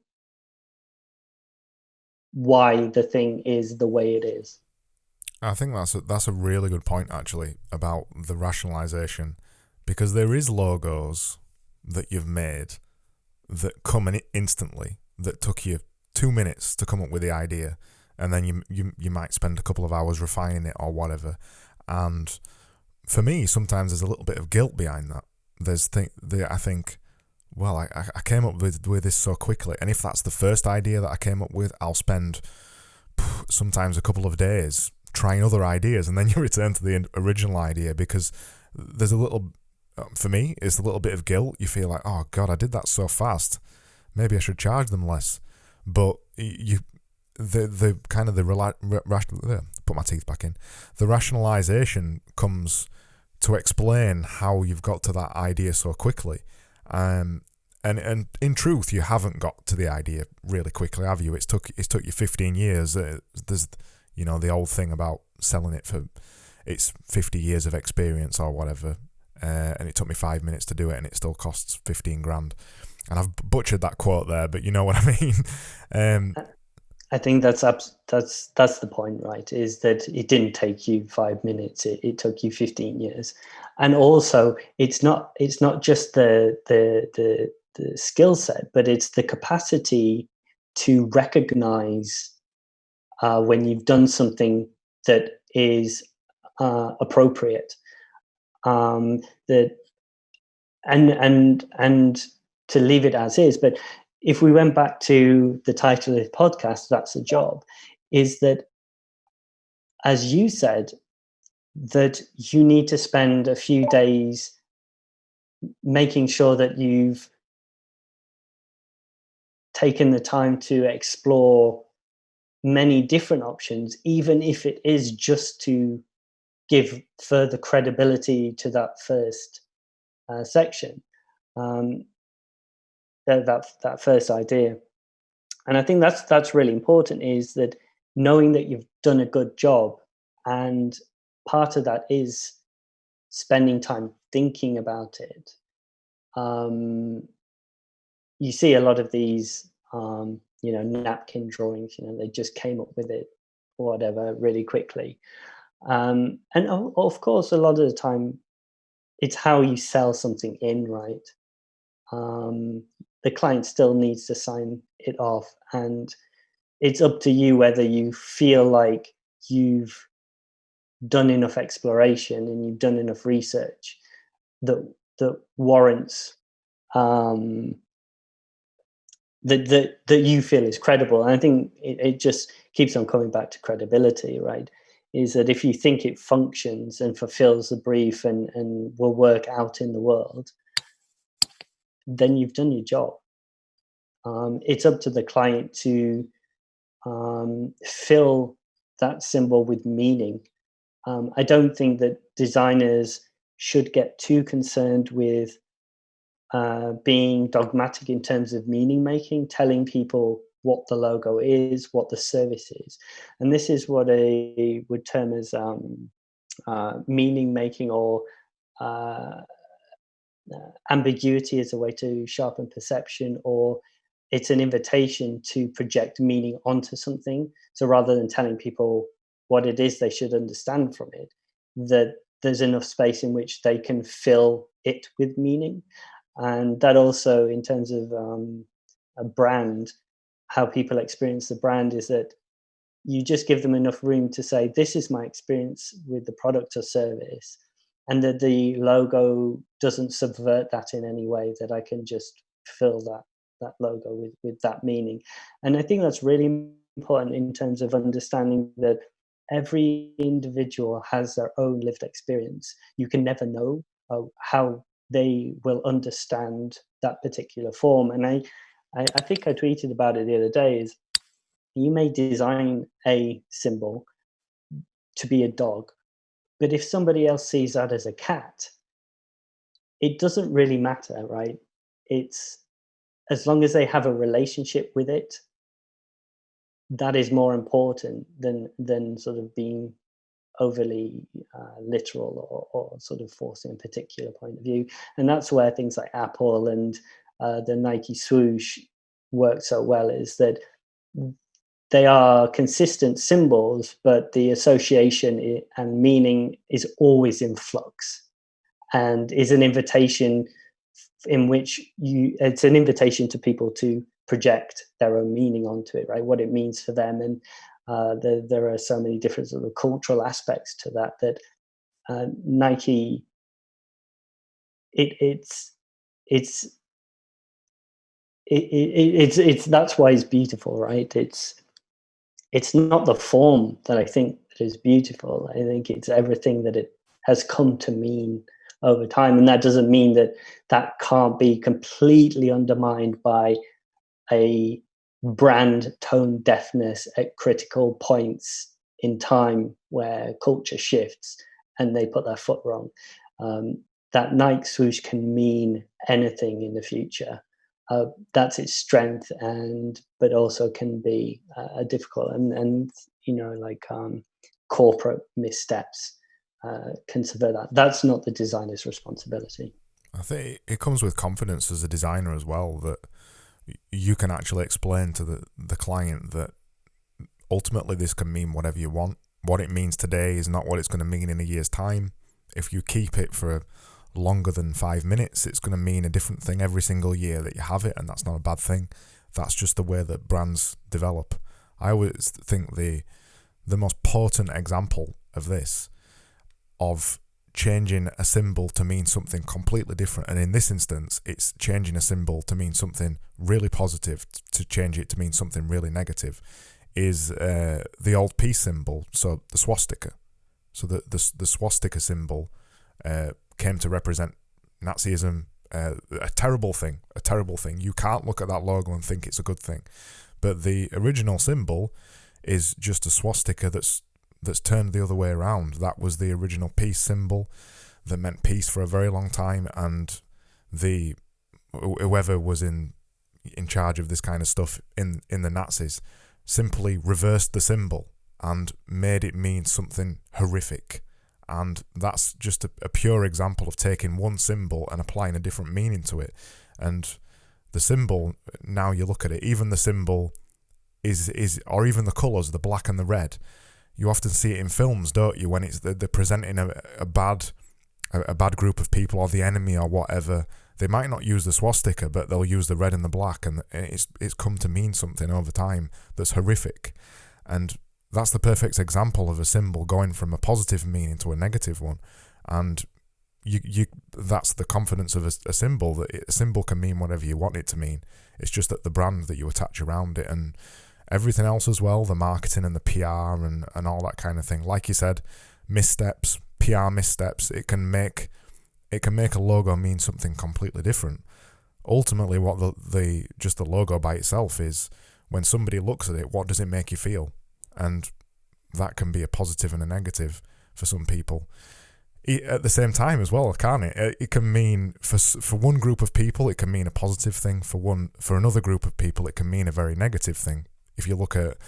why the thing is the way it is. I think that's a really good point, actually, about the rationalization, because there is logos that you've made that come in instantly, that took you 2 minutes to come up with the idea, and then you might spend a couple of hours refining it or whatever. And for me, sometimes there's a little bit of guilt behind that. I think, well, I came up with this so quickly, and if that's the first idea that I came up with, I'll spend sometimes a couple of days trying other ideas, and then you return to the original idea, because there's a little, for me, it's a little bit of guilt. You feel like, oh God, I did that so fast. Maybe I should charge them less. But the kind of put my teeth back in. The rationalization comes to explain how you've got to that idea so quickly. And in truth, you haven't got to the idea really quickly, have you? It's took you 15 years. There's the old thing about selling it for it's 50 years of experience or whatever, and it took me 5 minutes to do it, and it still costs 15 grand. And I've butchered that quote there, but you know what I mean. I think that's the point, right? Is that it didn't take you 5 minutes; it took you 15 years. And also, it's not just the skill set, but it's the capacity to recognize when you've done something that is appropriate. That and to leave it as is. But if we went back to the title of the podcast, that's a job. Is that, as you said, that you need to spend a few days making sure that you've taken the time to explore many different options, even if it is just to give further credibility to that first section, that first idea. And I think that's really important, is that knowing that you've done a good job, and part of that is spending time thinking about it. You see a lot of these napkin drawings, they just came up with it or whatever really quickly. And of course, a lot of the time, it's how you sell something in, right? The client still needs to sign it off, and it's up to you whether you feel like you've done enough exploration and you've done enough research that warrants that you feel is credible. And I think it just keeps on coming back to credibility, right? Is that if you think it functions and fulfills the brief and will work out in the world, then you've done your job. It's up to the client to fill that symbol with meaning. I don't think that designers should get too concerned with being dogmatic in terms of meaning making, telling people what the logo is, what the service is. And this is what I would term as meaning making, or uh, ambiguity as a way to sharpen perception, or it's an invitation to project meaning onto something. So rather than telling people what it is they should understand from it, that there's enough space in which they can fill it with meaning. And that also, in terms of a brand, how people experience the brand is that you just give them enough room to say, this is my experience with the product or service, and that the logo doesn't subvert that in any way, that I can just fill that logo with that meaning. And I think that's really important in terms of understanding that every individual has their own lived experience. You can never know how they will understand that particular form. And I think I tweeted about it the other day, is you may design a symbol to be a dog, but if somebody else sees that as a cat, it doesn't really matter, right? It's, as long as they have a relationship with it, that is more important than sort of being overly literal, or sort of forcing a particular point of view. And that's where things like Apple and the Nike swoosh work so well, is that they are consistent symbols, but the association and meaning is always in flux, and is an invitation in which it's an invitation to people to project their own meaning onto it, right? What it means for them. And there are so many different sort of cultural aspects to that Nike, it's that's why it's beautiful, right? It's not the form that I think that is beautiful. I think it's everything that it has come to mean over time. And that doesn't mean that that can't be completely undermined by a brand tone deafness at critical points in time where culture shifts and they put their foot wrong. That Nike swoosh can mean anything in the future. That's its strength, but also can be difficult, and corporate missteps can subvert that. That's not the designer's responsibility. I think it comes with confidence as a designer as well, that you can actually explain to the client that ultimately this can mean whatever you want. What it means today is not what it's going to mean in a year's time. If you keep it for longer than 5 minutes, it's going to mean a different thing every single year that you have it, and that's not a bad thing. That's just the way that brands develop. I always think the most potent example of this, of changing a symbol to mean something completely different, and in this instance it's changing a symbol to mean something really positive to change it to mean something really negative, is the old peace symbol, so the swastika. So the swastika symbol came to represent Nazism, a terrible thing. You can't look at that logo and think it's a good thing. But the original symbol is just a swastika that's turned the other way around. That was the original peace symbol that meant peace for a very long time, and whoever was in charge of this kind of stuff in the Nazis simply reversed the symbol and made it mean something horrific. And that's just a pure example of taking one symbol and applying a different meaning to it. And the symbol, now you look at it, even the symbol is or even the colours, the black and the red, you often see it in films, don't you, when they're presenting a bad group of people, or the enemy or whatever. They might not use the swastika, but they'll use the red and the black, and it's come to mean something over time that's horrific. And that's the perfect example of a symbol going from a positive meaning to a negative one. And that's the confidence of a symbol, that a symbol can mean whatever you want it to mean. It's just that the brand that you attach around it, and everything else as well, the marketing and the PR and all that kind of thing. Like you said, missteps, PR missteps, it can make a logo mean something completely different. Ultimately, what just the logo by itself is, when somebody looks at it, what does it make you feel? And that can be a positive and a negative for some people. at the same time as well, can't it? It can mean for one group of people, it can mean a positive thing. For another group of people, it can mean a very negative thing. If you look at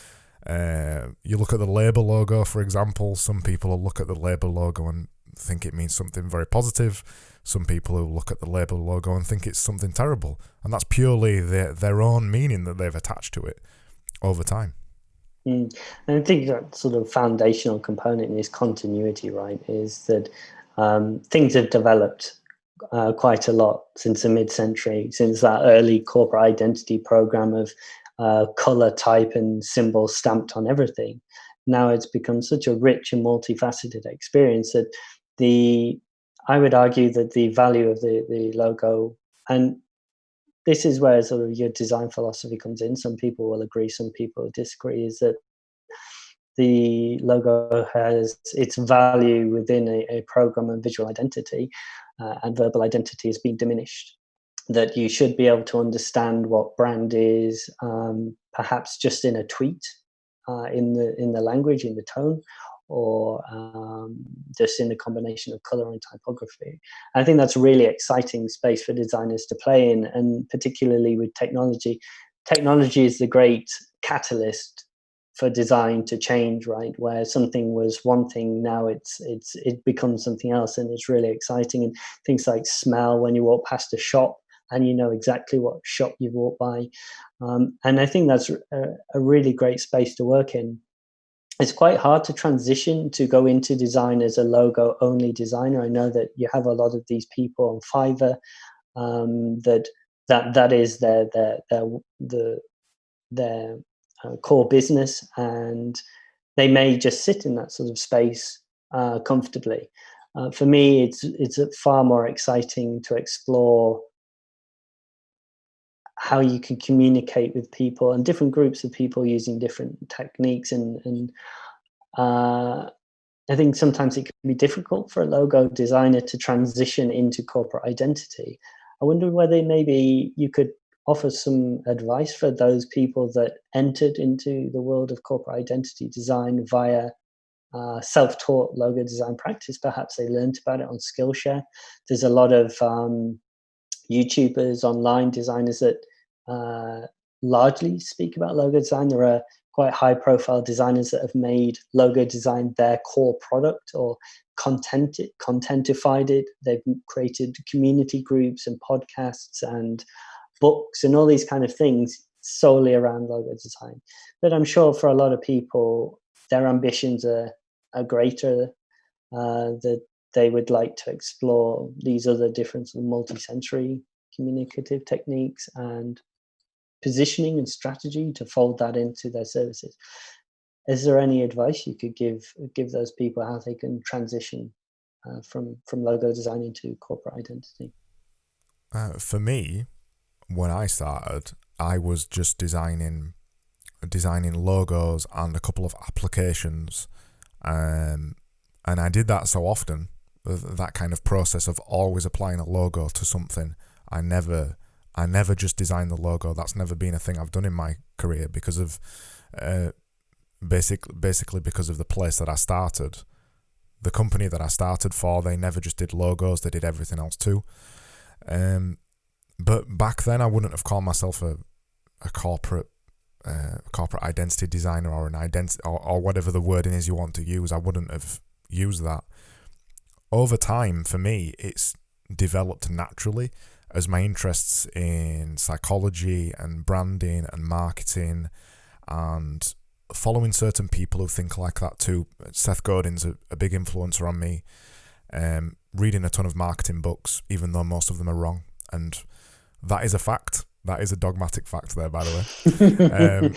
the Labour logo, for example, some people will look at the Labour logo and think it means something very positive. Some people who look at the Labour logo and think it's something terrible, and that's purely their own meaning that they've attached to it over time. And I think that sort of foundational component is continuity, right? Is that things have developed quite a lot since the mid-century, since that early corporate identity program of color, type, and symbol stamped on everything. Now it's become such a rich and multifaceted experience that I would argue that the value of the logo, and this is where sort of your design philosophy comes in. Some people will agree, some people will disagree, is that the logo has its value within a program of visual identity, and verbal identity has been diminished. That you should be able to understand what brand is, perhaps just in a tweet, in the language, in the tone, or just in the combination of color and typography. I think that's a really exciting space for designers to play in, and particularly with technology. Technology is the great catalyst for design to change, right? Where something was one thing, now it becomes something else, and it's really exciting. And things like smell, when you walk past a shop and you know exactly what shop you've walked by. And I think that's a really great space to work in. It's quite hard to transition to go into design as a logo only designer. I know that you have a lot of these people on Fiverr, that is their core business, and they may just sit in that sort of space comfortably. For me, it's far more exciting to explore how you can communicate with people and different groups of people using different techniques. And I think sometimes it can be difficult for a logo designer to transition into corporate identity. I wonder whether maybe you could offer some advice for those people that entered into the world of corporate identity design via self-taught logo design practice. Perhaps they learned about it on Skillshare. There's a lot of YouTubers, online designers that largely speak about logo design. There are quite high-profile designers that have made logo design their core product or contentified it. They've created community groups and podcasts and books and all these kind of things solely around logo design. But I'm sure for a lot of people, their ambitions are greater, that they would like to explore these other different multi-sensory communicative techniques and positioning and strategy to fold that into their services. Is there any advice you could give those people how they can transition from logo design into corporate identity? For me, when I started, I was just designing logos and a couple of applications, and I did that so often, that kind of process of always applying a logo to something. I never just designed the logo. That's never been a thing I've done in my career because of basically because of the place that I started. The company that I started for, they never just did logos, they did everything else too. But back then I wouldn't have called myself a corporate identity designer or an identity or whatever the wording is you want to use. I wouldn't have used that. Over time, for me, it's developed naturally as my interests in psychology and branding and marketing and following certain people who think like that too. Seth Godin's a big influencer on me. Reading a ton of marketing books, even though most of them are wrong. And that is a fact. That is a dogmatic fact there, by the way.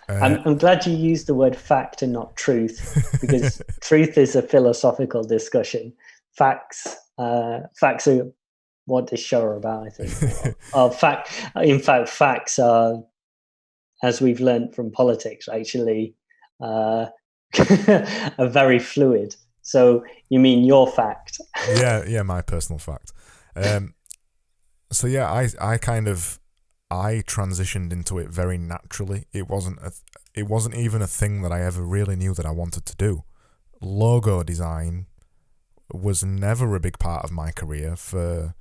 I'm glad you used the word fact and not truth, because truth is a philosophical discussion. Facts are what this show are about, I think. In fact, facts are, as we've learned from politics, actually are very fluid. So you mean your fact? Yeah, my personal fact. So yeah, I transitioned into it very naturally. It wasn't even a thing that I ever really knew that I wanted to do. Logo design was never a big part of my career for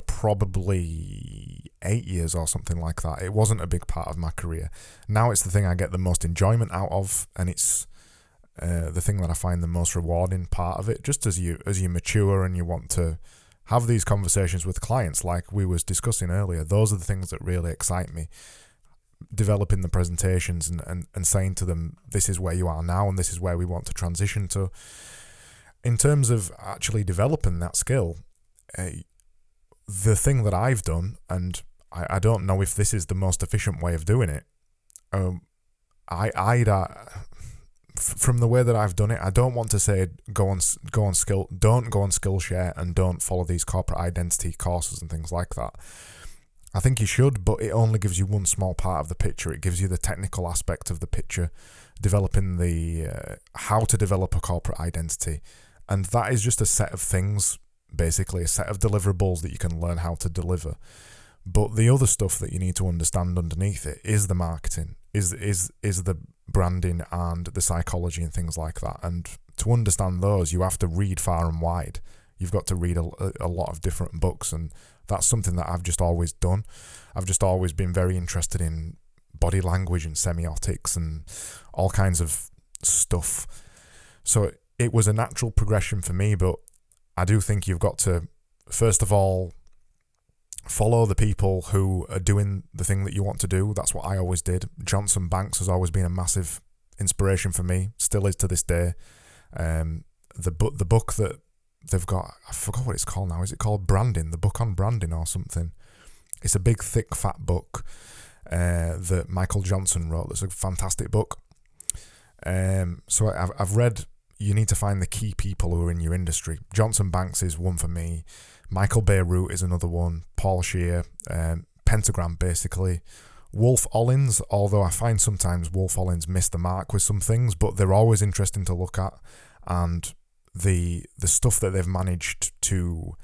probably 8 years or something like that. It wasn't a big part of my career. Now it's the thing I get the most enjoyment out of, and it's the thing that I find the most rewarding part of it. Just as you mature and you want to have these conversations with clients like we was discussing earlier, those are the things that really excite me. Developing the presentations and saying to them, this is where you are now and this is where we want to transition to. In terms of actually developing that skill, the thing that I've done, and I don't know if this is the most efficient way of doing it, from the way that I've done it, I don't want to say don't go on Skillshare and don't follow these corporate identity courses and things like that. I think you should, but it only gives you one small part of the picture. It gives you the technical aspect of the picture, developing the how to develop a corporate identity, and that is just a set of things, basically a set of deliverables that you can learn how to deliver. But the other stuff that you need to understand underneath it is the marketing, is the branding and the psychology and things like that. And to understand those, you have to read far and wide. You've got to read a lot of different books, and that's something that I've just always done. I've just always been very interested in body language and semiotics and all kinds of stuff. So it was a natural progression for me, but I do think you've got to, first of all, follow the people who are doing the thing that you want to do. That's what I always did. Johnson Banks has always been a massive inspiration for me, still is to this day. The book that they've got, I forgot what it's called now. Is it called Branding? The book on branding or something? It's a big, thick, fat book that Michael Johnson wrote. That's a fantastic book. So I've read. You need to find the key people who are in your industry. Johnson Banks is one for me. Michael Baird is another one. Paul Scheer, Pentagram, basically. Wolf Ollins, although I find sometimes Wolf Ollins miss the mark with some things, but they're always interesting to look at. And the stuff that they've managed to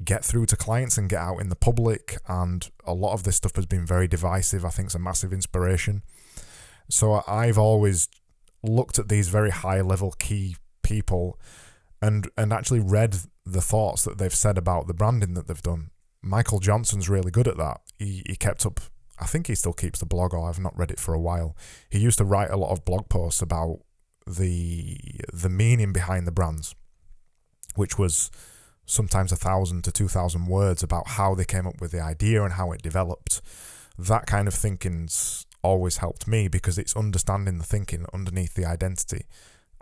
get through to clients and get out in the public, and a lot of this stuff has been very divisive. I think it's a massive inspiration. So I've always looked at these very high level key people and actually read the thoughts that they've said about the branding that they've done. Michael Johnson's really good at that. He kept up, I think he still keeps the blog, or I've not read it for a while. He used to write a lot of blog posts about the meaning behind the brands, which was sometimes 1,000 to 2,000 words about how they came up with the idea and how it developed. That kind of thinking's always helped me, because it's understanding the thinking underneath the identity.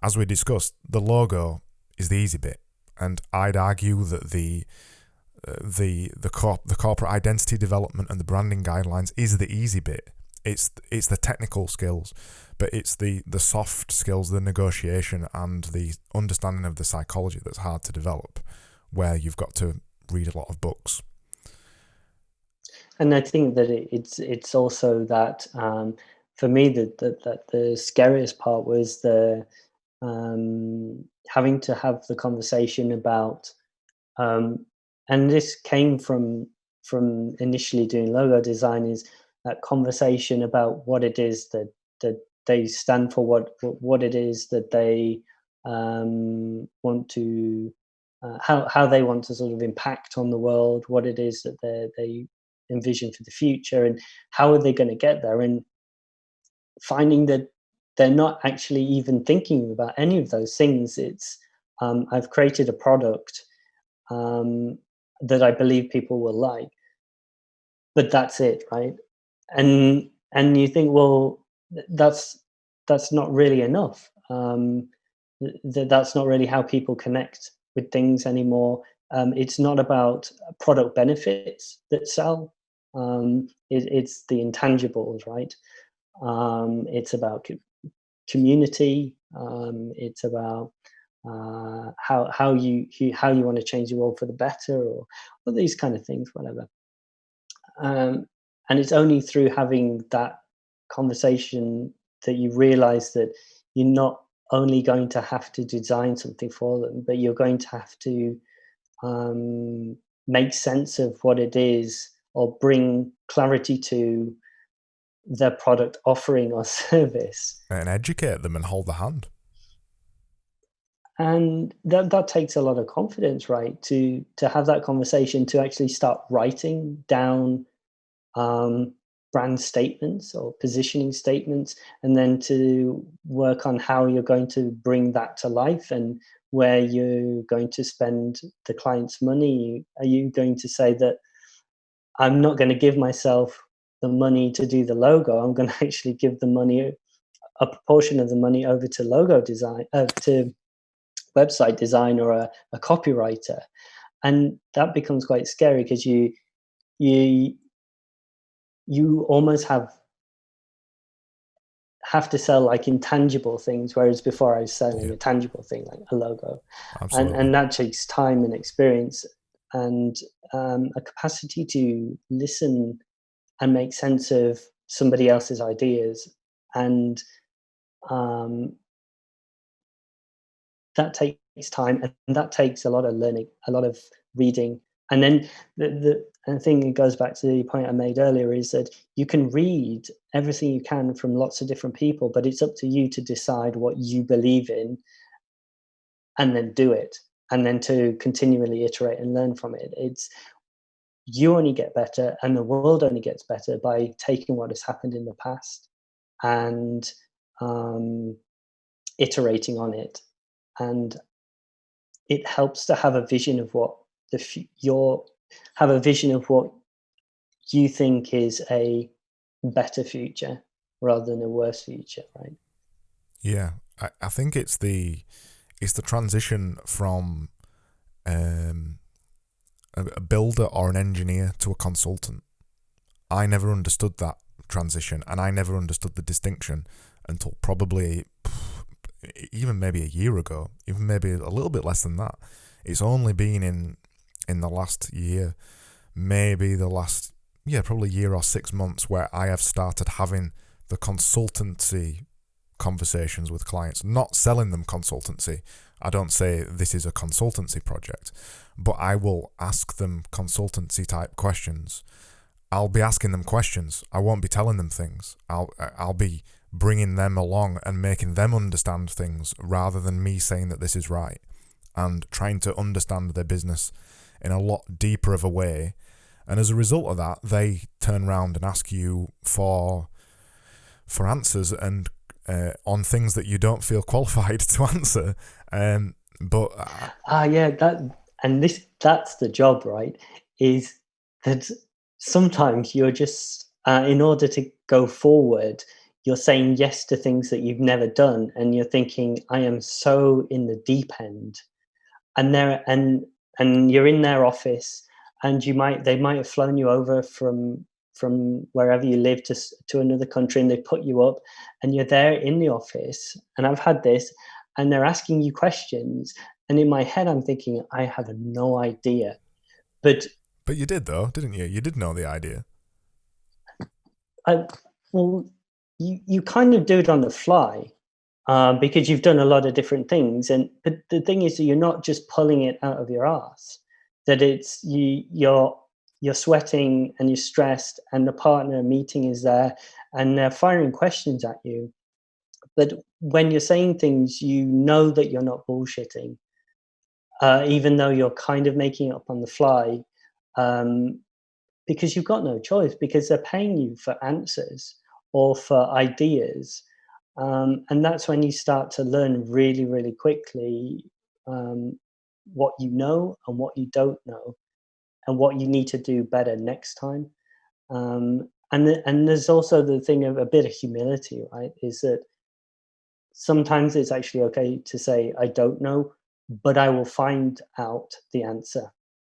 As we discussed, the logo is the easy bit, and I'd argue that the corporate identity development and the branding guidelines is the easy bit. It's the technical skills, but it's the soft skills, the negotiation and the understanding of the psychology that's hard to develop, where you've got to read a lot of books. And I think that it's also that for me that the scariest part was the having to have the conversation about, and this came from initially doing logo design, is that conversation about what it is that they stand for, what it is that they want to, how they want to sort of impact on the world, what it is that they envision for the future, and how are they going to get there, and finding that they're not actually even thinking about any of those things. It's I've created a product that I believe people will like, but that's it, right? And you think, well, that's not really enough. That's not really how people connect with things anymore. It's not about product benefits that sell. It's the intangibles, right? It's about community. It's about how you want to change the world for the better, or these kind of things, whatever. And it's only through having that conversation that you realize that you're not only going to have to design something for them, but you're going to have to make sense of what it is, or bring clarity to their product offering or service. And educate them and hold the hand. And that takes a lot of confidence, right? To have that conversation, to actually start writing down um, brand statements or positioning statements, and then to work on how you're going to bring that to life and where you're going to spend the client's money. Are you going to say that I'm not going to give myself the money to do the logo? I'm going to actually give the money, a proportion of the money, over to logo design, to website design, or a copywriter. And that becomes quite scary because you you almost have to sell like intangible things, whereas before I was selling Yeah, a tangible thing like a logo, absolutely. and that takes time and experience, and a capacity to listen and make sense of somebody else's ideas, and um, that takes time, and that takes a lot of learning, a lot of reading. And then the thing that goes back to the point I made earlier is that you can read everything you can from lots of different people, but it's up to you to decide what you believe in and then do it, and then to continually iterate and learn from it. It's You only get better, and the world only gets better by taking what has happened in the past and um, iterating on it. And it helps to have a vision of what your have a vision of what you think is a better future rather than a worse future, right? Yeah, I think it's the transition from um, a builder or an engineer to a consultant. I never understood that transition, and I never understood the distinction until probably even maybe a year ago, even maybe a little bit less than that. It's only been in the last year, maybe the last, yeah, probably year or 6 months, where I have started having the consultancy conversations with clients, not selling them consultancy. I don't say this is a consultancy project, but I will ask them consultancy type questions. I'll be asking them questions. I won't be telling them things. I'll be bringing them along and making them understand things rather than me saying that this is right, and trying to understand their business in a lot deeper of a way. And as a result of that, they turn around and ask you for answers and on things that you don't feel qualified to answer. But Yeah, that's the job, right? Is that sometimes you're just in order to go forward, you're saying yes to things that you've never done, and you're thinking, I am so in the deep end. And you're in their office, and they might have flown you over from wherever you live to another country, and they put you up, and you're there in the office. And I've had this, and they're asking you questions, and in my head I'm thinking, I have no idea. But but you did though, didn't you? You did know the idea. I well, you kind of do it on the fly, because you've done a lot of different things. And but the thing is that you're not just pulling it out of your ass. That you're sweating and you're stressed, and the partner meeting is there, and they're firing questions at you. But when you're saying things, you know that you're not bullshitting, even though you're kind of making it up on the fly. Um, because you've got no choice, because they're paying you for answers or for ideas. And that's when you start to learn really, really quickly, um, what you know and what you don't know, and what you need to do better next time. And there's also the thing of a bit of humility, right? Is that sometimes it's actually okay to say, I don't know, but I will find out the answer.